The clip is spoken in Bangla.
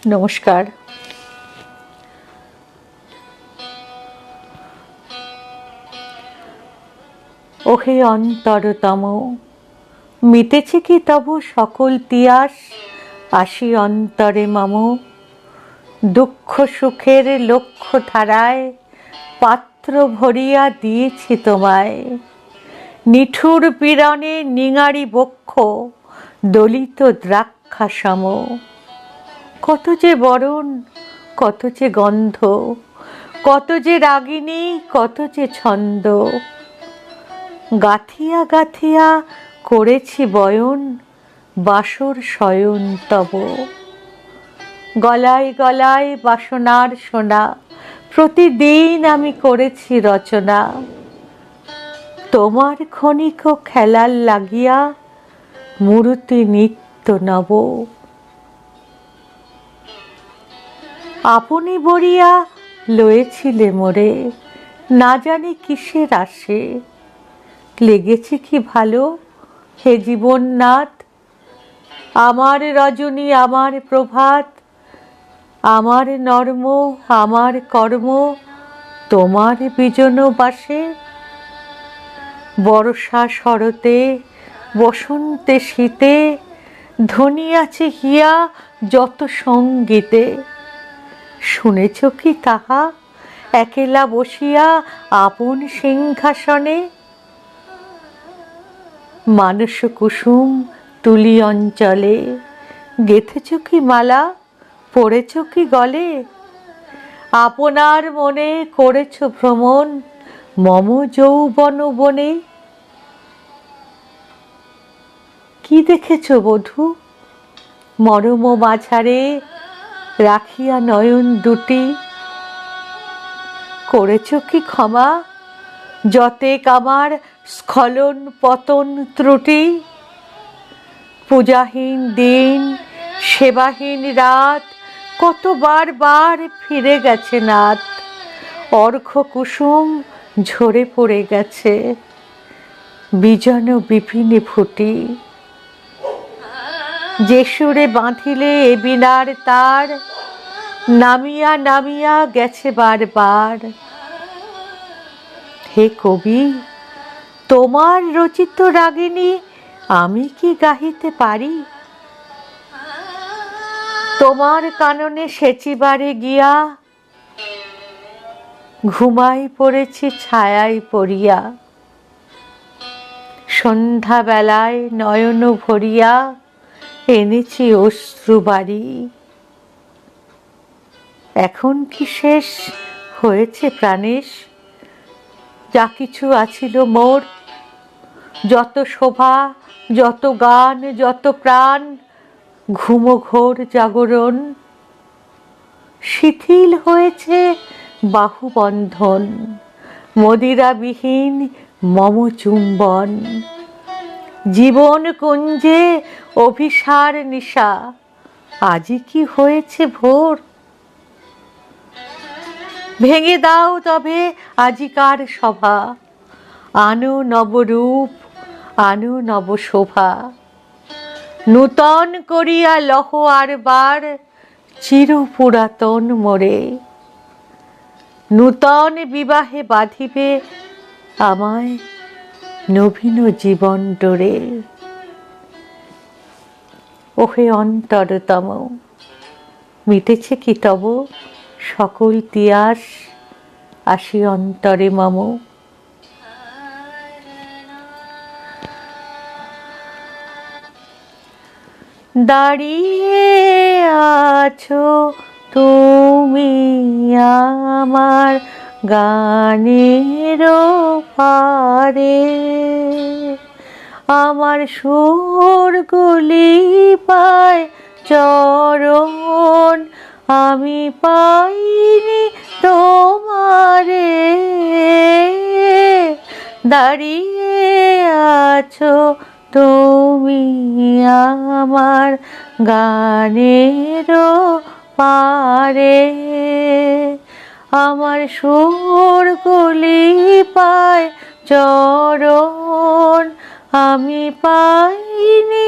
নমস্কার। ওহে অন্তরতম, মিটেছে কি তব সকল তিয়াস? আসি অন্তরে মম, দুঃখ সুখের লক্ষ্য ধারায় পাত্র ভরিয়া দিয়েছি তোমায়। নিঠুর পীড়নে নিঙারি বক্ষ দলিত দ্রাক্ষা সম। কত যে বরণ, কত যে গন্ধ, কত যে রাগিনী, কত যে ছন্দ। গাথিয়া গাথিয়া করেছি বয়ন বাসর শয়ন তব। গলায় গলায় বাসনার সোনা প্রতিদিন আমি করেছি রচনা। তোমার ক্ষণিক খেলার লাগিয়া মূর্তি নিত্য নব। আপনি বরিয়া লয়েছিলে মোরে, না জানি কিসের আসে। লেগেছে কি ভালো হে জীবননাথ, আমার রজনী, আমার প্রভাত, আমার নর্ম, আমার কর্ম তোমার বিজন বাসে। বর্ষা শরতে, বসন্তে শীতে ধ্বনিয়াছে হিয়া যত সঙ্গীতে। শুনেছ কি তাহা একেলা বসিয়া আপন সিংহাসনে? মানস কুসুম তুলি অঞ্চলে গেথেছ কি মালা, পড়েছ কি গলে? আপনার মনে করেছ ভ্রমণ মম যৌবন বনে। কি দেখেছ বধূ মরম মাঝারে রাখিয়া নয়ন দুটি? করেছ কি ক্ষমা যতেক আমার স্খলন পতন ত্রুটি? পূজাহীন দিন, সেবাহীন রাত, কতবার বার ফিরে গেছে নাথ। অর্ঘ্য কুসুম ঝরে পড়ে গেছে বিজন বিপিনে ফুটি। যে সুরে বাঁধিলে এ বীণার তার, নামিয়া নামিয়া গেছে বারবার। হে কবি, তোমার রচিত রাগিনী আমি কি গাহিতে পারি? তোমার কাননে সেচিবারে গিয়া ঘুমাই পড়েছি ছায়ায় পড়িয়া। সন্ধ্যা বেলায় নয়ন ভরিয়া এনেছি অশ্রু বাড়ি। এখন কি শেষ হয়েছে প্রাণেশ যা কিছু আছিল মোর? যত শোভা, যত গান, যত প্রাণ, ঘুমঘোর জাগরণ। শিথিল হয়েছে বাহুবন্ধন, মদিরাবিহীন মম চুম্বন। জীবন কুঞ্জে অভিসার নিশা, আজি কি হয়েছে ভোর? ভেঙে দাও তবে আজিকার সভা, আনো নবরূপ, আনো নব শোভা। নূতন করিয়া লহ আর বার চির পুরাতন মোরে। নূতন বিবাহে বাঁধিবে আমায় নবীন জীবন ডোরে। ওহে অন্তরতম, মিটেছে কি তব সকল তিয়াস? আসি অন্তরে মম। দাঁড়িয়ে আছো তুমি আমার গানের পারে, আমার সুরগুলি পায় চরণ, আমি পাইনি তোমারে। দাঁড়িয়ে আছো তুমি আমার গানের পারে, আমার সুরগুলি পায় চরণ, আমি পাইনি